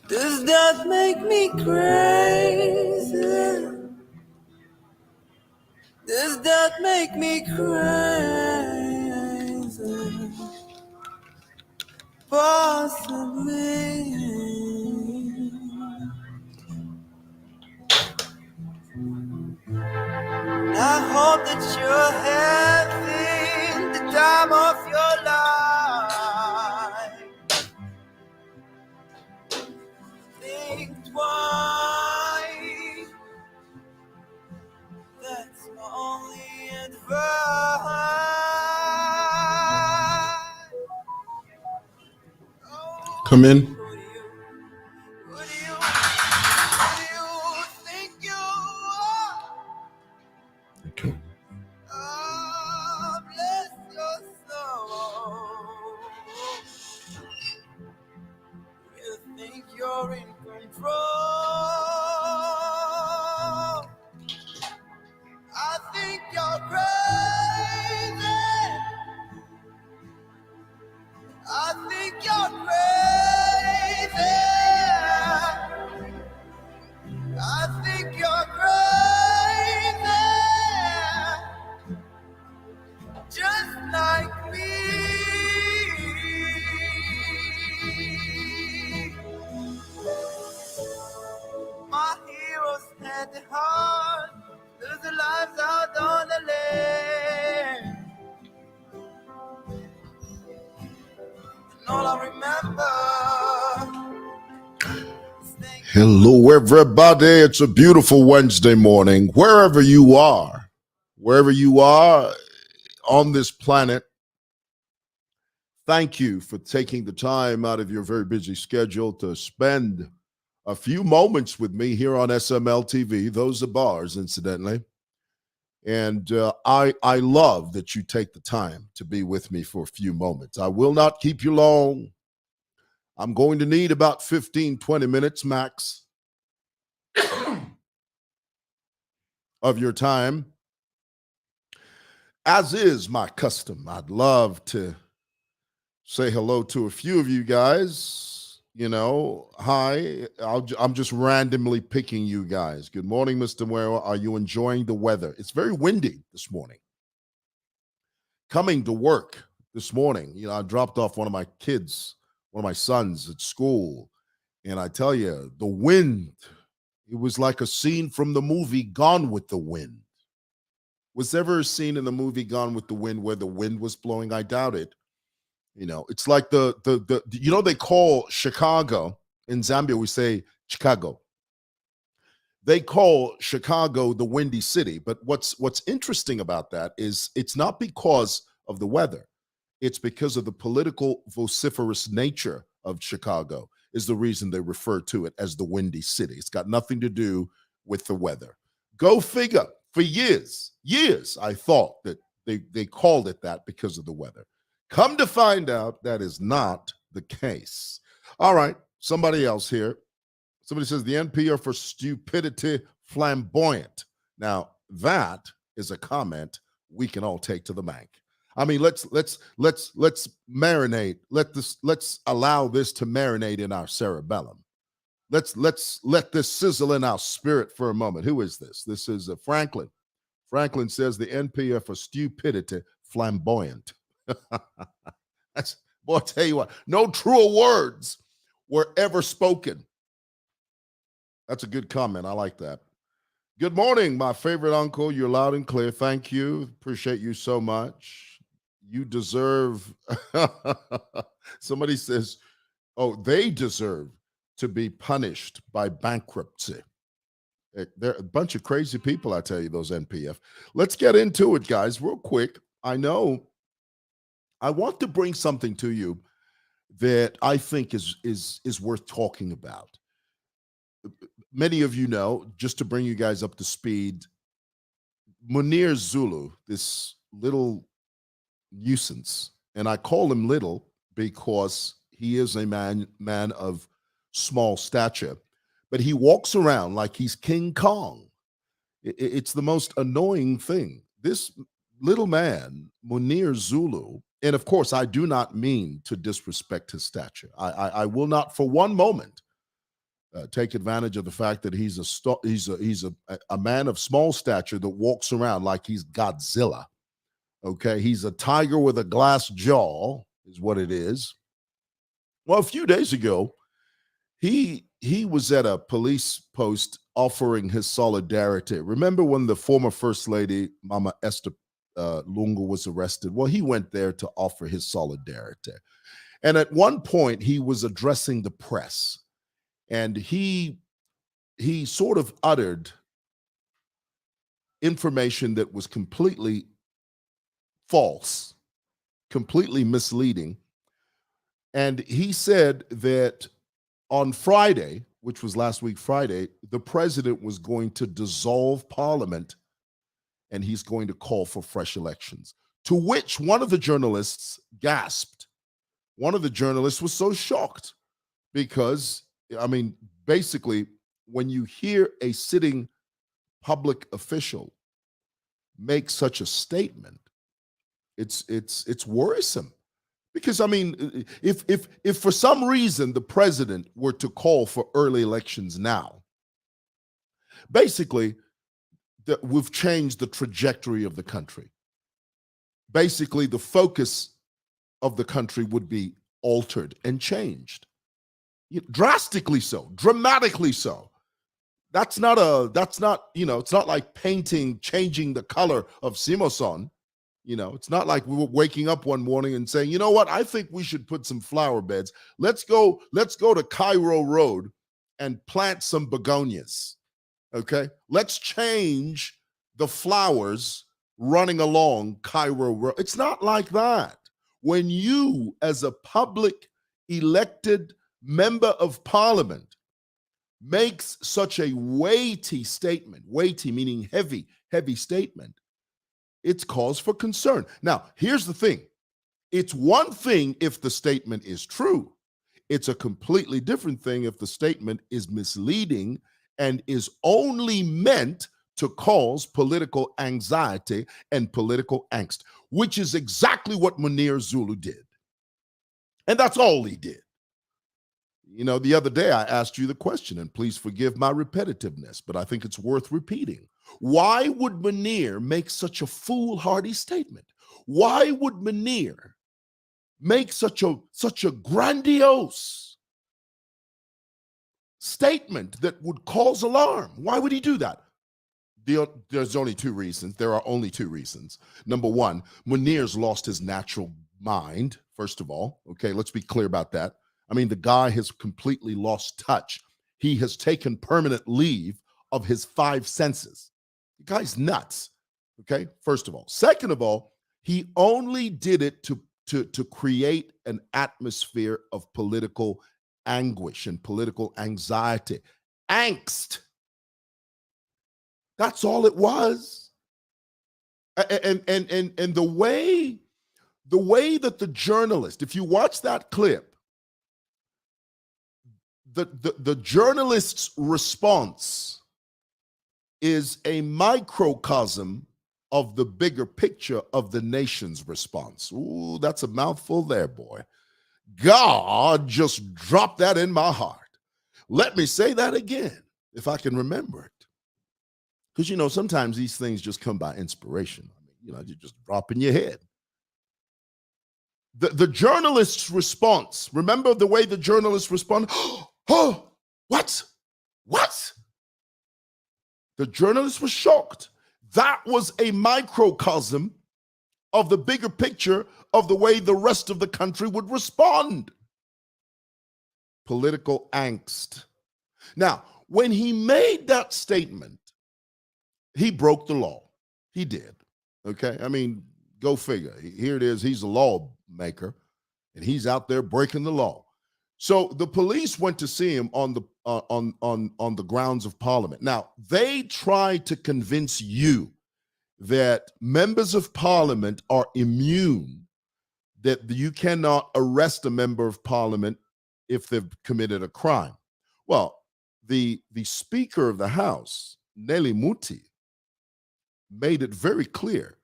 Does that make me crazy? Does that make me crazy? Possibly. I hope that you're having the time of your life. Think twice. That's my only advice. Come in. Who do you think you are? Okay. Oh, bless your soul. You think you're in control. I think you're crazy. I think you're crazy. I think you're crazy. Just like me. My heroes had the heart, lose their lives out on the land. And all I remember. Hello, everybody. It's a beautiful Wednesday morning. Wherever you are on this planet, thank you for taking the time out of your very busy schedule to spend a few moments with me here on SML TV. Those are bars, incidentally. And I love that you take the time to be with me for a few moments. I will not keep you long. I'm going to need about 15, 20 minutes max of your time. As is my custom, I'd love to say hello to a few of you guys. You know, hi. I'm just randomly picking you guys. Good morning, Mr. Muero. Are you enjoying the weather? It's very windy this morning. Coming to work this morning, I dropped off one of my kids, one of my sons at school, and I tell you, the wind, it was like a scene from the movie Gone with the Wind. Was there ever a scene in the movie Gone with the Wind where the wind was blowing? I doubt it. It's like they call Chicago in Zambia, we say Chicago. They call Chicago the Windy City. But what's interesting about that is it's not because of the weather. It's because of the political vociferous nature of Chicago is the reason they refer to it as the Windy City. It's got nothing to do with the weather. Go figure. For years, I thought that they called it that because of the weather. Come to find out that is not the case. All right, somebody else here. Somebody says the NP are for stupidity flamboyant. Now, that is a comment we can all take to the bank. I mean, let's marinate. Let's allow this to marinate in our cerebellum. Let's let this sizzle in our spirit for a moment. Who is this? This is Franklin. Franklin says the NP are for stupidity flamboyant. That's, boy, I'll tell you what, no truer words were ever spoken. That's a good comment. I like that. Good morning, my favorite uncle. You're loud and clear. Thank you. Appreciate you so much. You deserve, somebody says, oh, they deserve to be punished by bankruptcy. They're a bunch of crazy people, I tell you, those NPF. Let's get into it, guys, real quick. I know I want to bring something to you that I think is worth talking about. Many of you know, just to bring you guys up to speed, Munir Zulu, this little nuisance, and I call him little because he is a man of small stature, but he walks around like he's King Kong. It's the most annoying thing. This little man, Munir Zulu, and of course, I do not mean to disrespect his stature. I will not for one moment take advantage of the fact that he's a man of small stature that walks around like he's Godzilla. Okay, he's a tiger with a glass jaw, is what it is. Well, a few days ago, he was at a police post offering his solidarity. Remember when the former First Lady, Mama Esther Lungu, was arrested? Well, he went there to offer his solidarity. And at one point, he was addressing the press, and he sort of uttered information that was completely false, completely misleading. And he said that on Friday, which was last week Friday, the president was going to dissolve parliament and he's going to call for fresh elections. To which one of the journalists gasped. One of the journalists was so shocked because, I mean, basically, when you hear a sitting public official make such a statement, it's worrisome. Because, I mean, if for some reason the president were to call for early elections now, basically, we've changed the trajectory of the country. Basically, the focus of the country would be altered and changed. Drastically so, dramatically so. It's not like painting, changing the color of Simoson. It's not like we were waking up one morning and saying, you know what, I think we should put some flower beds. Let's go to Cairo Road and plant some begonias. Okay? Let's change the flowers running along Cairo Road. It's not like that. When you, as a public elected member of parliament, makes such a weighty statement, weighty meaning heavy statement, it's cause for concern. Now, here's the thing. It's one thing if the statement is true. It's a completely different thing if the statement is misleading and is only meant to cause political anxiety and political angst, which is exactly what Munir Zulu did. And that's all he did. The other day I asked you the question, and please forgive my repetitiveness, but I think it's worth repeating. Why would Munir make such a foolhardy statement? Why would Munir make such a grandiose statement that would cause alarm? Why would he do that? There's only two reasons. There are only two reasons. Number one, Munir's lost his natural mind, first of all. Okay, let's be clear about that. I mean, the guy has completely lost touch. He has taken permanent leave of his five senses. The guy's nuts, okay, first of all. Second of all, he only did it to create an atmosphere of political anguish and political anxiety. Angst. That's all it was. And the way that the journalist, if you watch that clip, the journalist's response is a microcosm of the bigger picture of the nation's response. Ooh, that's a mouthful there, boy. God just dropped that in my heart. Let me say that again, if I can remember it. Because, sometimes these things just come by inspiration. I mean, you just drop in your head. The journalist's response, remember the way the journalist responded? Oh, what? The journalist was shocked. That was a microcosm of the bigger picture of the way the rest of the country would respond. Political angst. Now, when he made that statement, he broke the law. He did. Okay? I mean, go figure. Here it is. He's a lawmaker, and he's out there breaking the law. So the police went to see him on the grounds of Parliament. Now, they tried to convince you that members of Parliament are immune, that you cannot arrest a member of Parliament if they've committed a crime. Well, the Speaker of the House, Nelly Muti, made it very clear.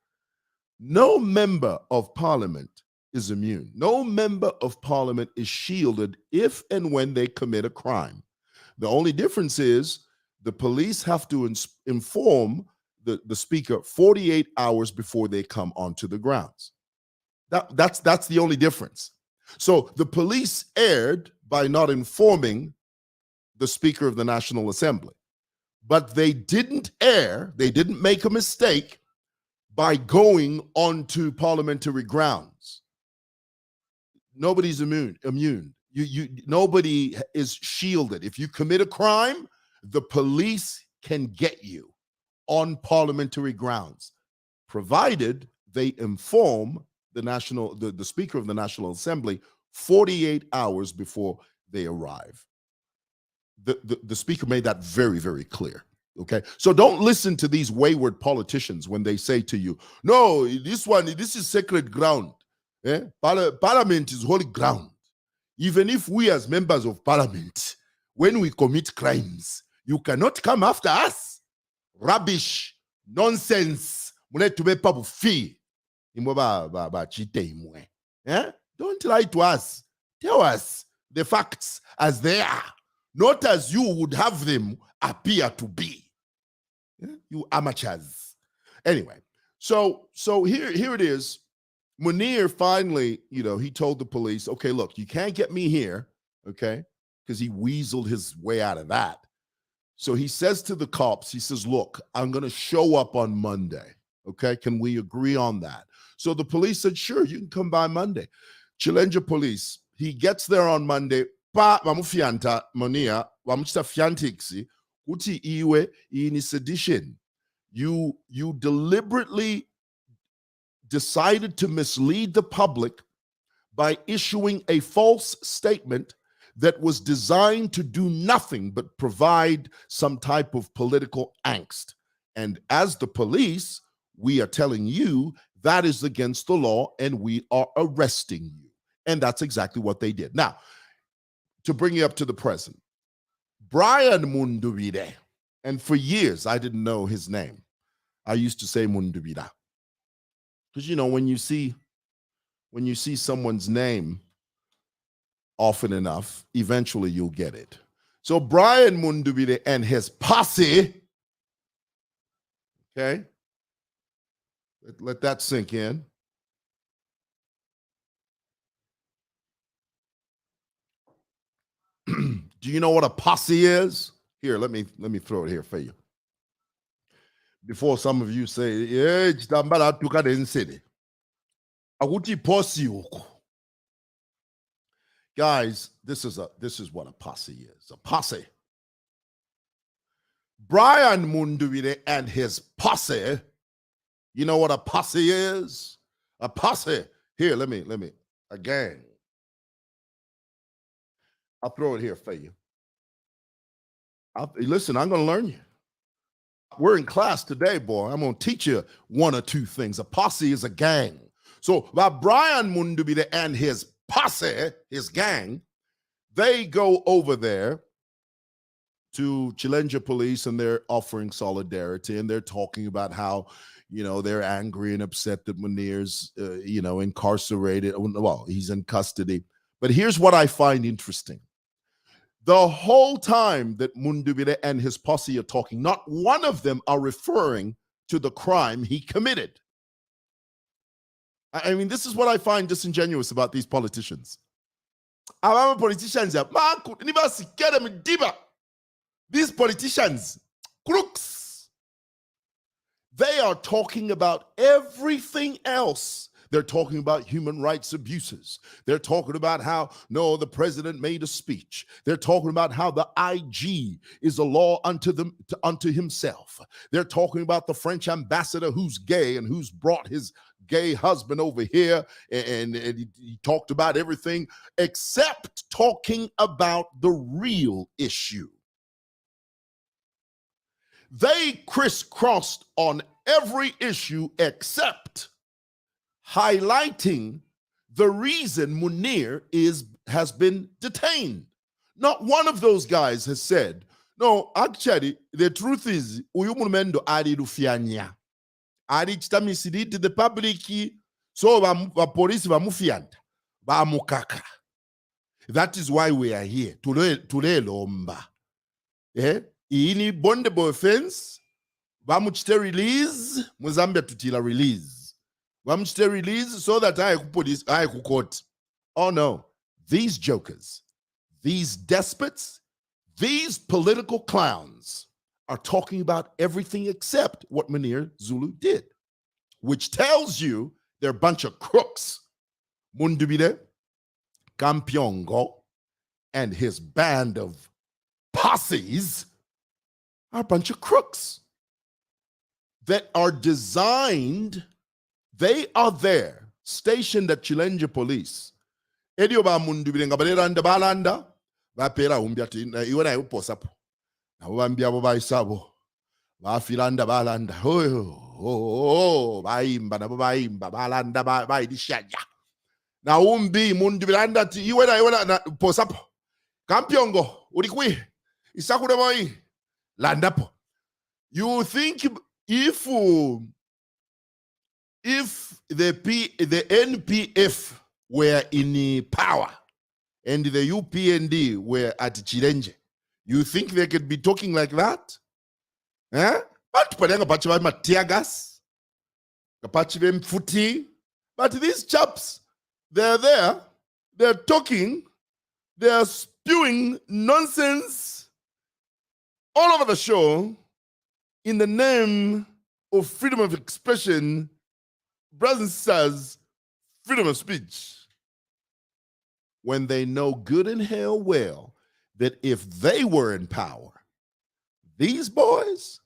No member of Parliament is immune. No member of Parliament is shielded if and when they commit a crime. The only difference is the police have to inform the speaker 48 hours before they come onto the grounds. That's the only difference. So the police erred by not informing the Speaker of the National Assembly, but they didn't err, they didn't make a mistake by going onto parliamentary grounds. Nobody's immune. Nobody is shielded. If you commit a crime, the police can get you on parliamentary grounds, provided they inform the Speaker of the National Assembly 48 hours before they arrive. The Speaker made that very, very clear. Okay, so don't listen to these wayward politicians when they say to you, no, this is sacred ground. Parliament is holy ground. Even if we as members of parliament, when we commit crimes, you cannot come after us. Rubbish, nonsense. Don't lie to us. Tell us the facts as they are, not as you would have them appear to be. You amateurs. Anyway, so here it is. Munir finally, he told the police, okay, look, you can't get me here, okay, because he weaseled his way out of that. So he says to the cops, he says, look, I'm going to show up on Monday, okay? Can we agree on that? So the police said, sure, you can come by Monday. Chilenje police, he gets there on Monday, mamufianta Munir, wamuchita fiantiksi, uti iwe ini sedition. You deliberately decided to mislead the public by issuing a false statement that was designed to do nothing but provide some type of political angst. And as the police, we are telling you that is against the law and we are arresting you. And that's exactly what they did. Now, to bring you up to the present, Brian Mundubile, and for years I didn't know his name. I used to say Mundubile. Because when you see someone's name often enough, eventually you'll get it. So Brian Mundubile and his posse, okay, let that sink in. Do you know what a posse is? Here, let me throw it here for you. Before some of you say, yeah, chitambala tuka density. Akuti posse uko. Guys, this is what a posse is. A posse. Brian Mundubile and his posse. You know what a posse is? A posse. Here, let me, a gang. I'll throw it here for you. Listen, I'm going to learn you. We're in class today, boy. I'm going to teach you one or two things. A posse is a gang. So by Brian Mundubile and his posse, his gang, they go over there to Chilenje police and they're offering solidarity and they're talking about how, they're angry and upset that Munir's, incarcerated. Well, he's in custody. But here's what I find interesting. The whole time that Mundubile and his posse are talking, not one of them are referring to the crime he committed. I mean, this is what I find disingenuous about these politicians. These politicians, crooks, they are talking about everything else. They're talking about human rights abuses. They're talking about how, no, the president made a speech. They're talking about how the IG is a law unto himself. They're talking about the French ambassador who's gay and who's brought his gay husband over here. And he talked about everything except talking about the real issue. They crisscrossed on every issue except highlighting the reason Munir has been detained. Not one of those guys has said, no, actually, the truth is, uyumumendo ari rufianya. Ari chitamisiri to the public, so police bamufianta, bamukaka. That is why we are here, tulelomba. Ini bondable offense. Vamuchite release. Muzambia tutila release. Vamuchite release so that I could police, I could court. Oh no. These jokers, these despots, these political clowns are talking about everything except what Munir Zulu did, which tells you they're a bunch of crooks. Mundubile, Kampiongo, and his band of posses are a bunch of crooks that are designed, they are there, stationed at Chilenje police. Edio ba Mundubile ngabalanda balanda, vapera umbiati iwana uposapo. Na wambia bo baisabo. Vafilanda balanda. Baimba na baimba balanda baidishanya. Na umbi Mundubile ti iwana na posapo. Kampiongo urikwi isakura moi landapo. You think if the NPF were in power and the UPND were at Chilenje, you think they could be talking like that? But these chaps, they're there, they're talking, they're spewing nonsense all over the show in the name of freedom of expression, brothers and sisters, freedom of speech, when they know good and hell well that if they were in power, these boys,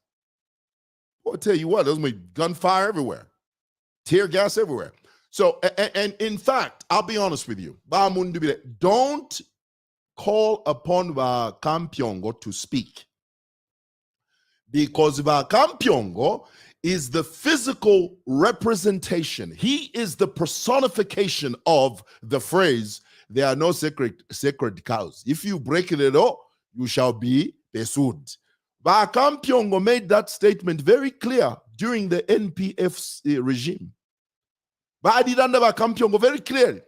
I'll tell you what, there's going to be gunfire everywhere, tear gas everywhere. So, and in fact, I'll be honest with you, don't call upon Kampiongo to speak, because Kampiongo is the physical representation. He is the personification of the phrase, there are no sacred cows. If you break it at all, you shall be pursued. Kampiongo made that statement very clear during the NPF regime. Adidanda Kampiongo very clearly.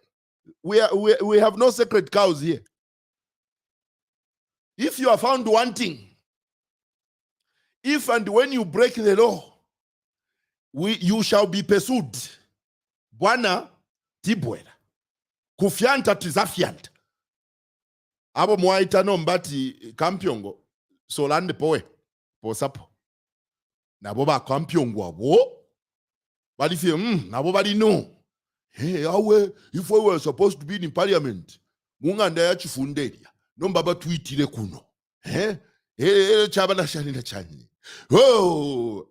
We have no sacred cows here. If you are found wanting, if and when you break the law, you shall be pursued. Bwana tibwela. Kufyanta tizafyanta. Abo mwaita no mbati Kampiongo. Solande poe. Posapo. Nabo ba Kampiongo abo. Bali fi nabo bali no. Hey, if we were supposed to be in parliament, munganda ya chifundelia. No mbaba tweetile kuno. Chabana shani na chani. Oh,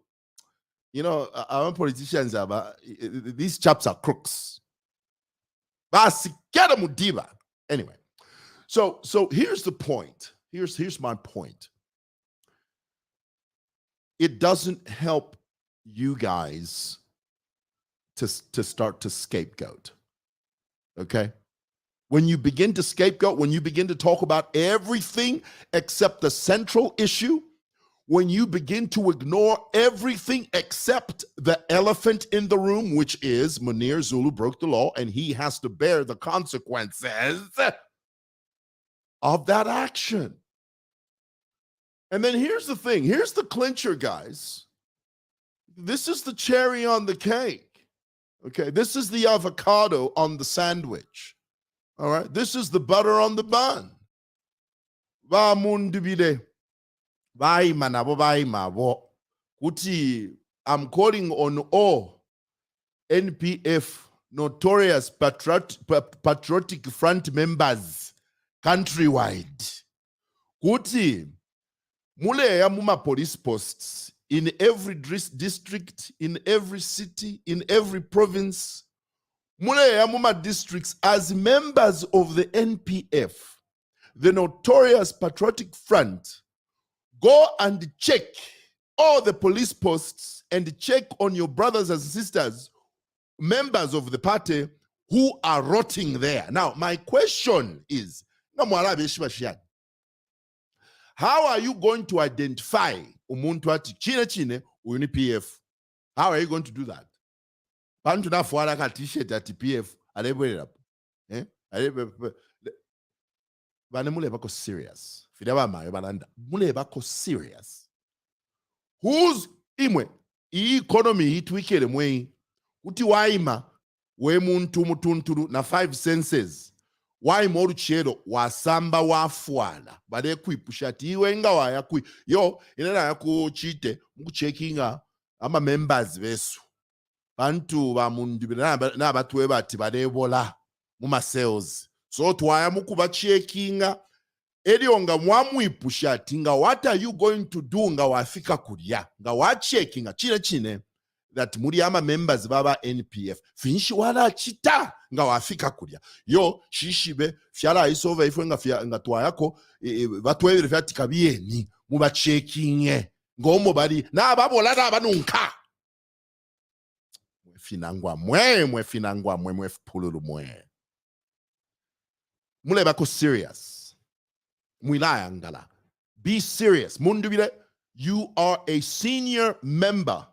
you know, our politicians are, these chaps are crooks. Anyway, so here's the point. Here's my point. It doesn't help you guys to start to scapegoat. Okay? When you begin to scapegoat, when you begin to talk about everything except the central issue, when you begin to ignore everything except the elephant in the room, which is Munir Zulu broke the law and he has to bear the consequences of that action. And then here's the thing. Here's the clincher, guys. This is the cherry on the cake. Okay, this is the avocado on the sandwich. All right, this is the butter on the bun. Va Mundubile. Kuti, I'm calling on all NPF notorious patriotic front members countrywide. Kuti, mule ya muma police posts in every district, in every city, in every province. Mule ya muma districts as members of the NPF, the notorious patriotic front. Go and check all the police posts and check on your brothers and sisters, members of the party who are rotting there. Now, my question is, how are you going to identify Umuntu Chine Uni PF? How are you going to do that? Pantu na fuara ka t-shirt at PF. Vanemule bako serious. fidaba mayo balanda mulebako serious who's imwe economy itwikele mwe kuti waima we muntu mutunturu na 5 senses waima oluchero wasamba wafwala bale kuipusha ati iwe nga waya kui yo inena yakuchite mukuchekinga ama members besu bantu ba Mundubile n'abatwe bati balebola mu sales so twaya mukuba checkinga elio nga mwamwipusha ati nga what are you going to do nga wafika kulya nga wacheckinga chine that muri ama members baba NPF finshi wala chita nga wafika kulya yo shishibe fyala isova ifwe nga twayako batwebere fyati kabiyeni muba checkinge ngomo bali na babola na banunka finangwa mwe pululu mwe mule bako serious mwilaya ngala be serious Mundubile you are a senior member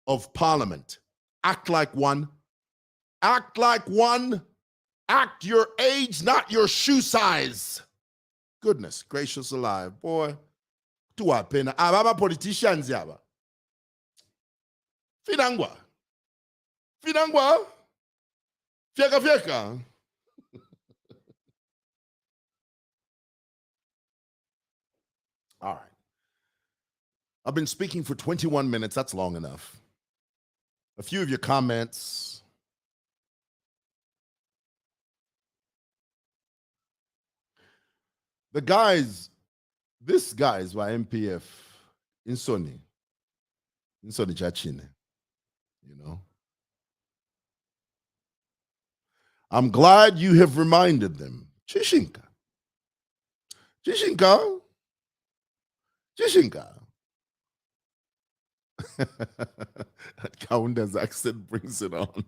of parliament act like one act your age not your shoe size goodness gracious alive boy tuwapena aba politicians yaba finangwa Fieka. All right. I've been speaking for 21 minutes. That's long enough. A few of your comments. This guy's by MPF Insoni Chachine, you know. I'm glad you have reminded them. Chishinka. That Kaunda's accent brings it on.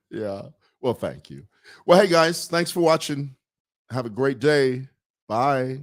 Yeah. Well, thank you. Well, hey, guys, thanks for watching. Have a great day. Bye.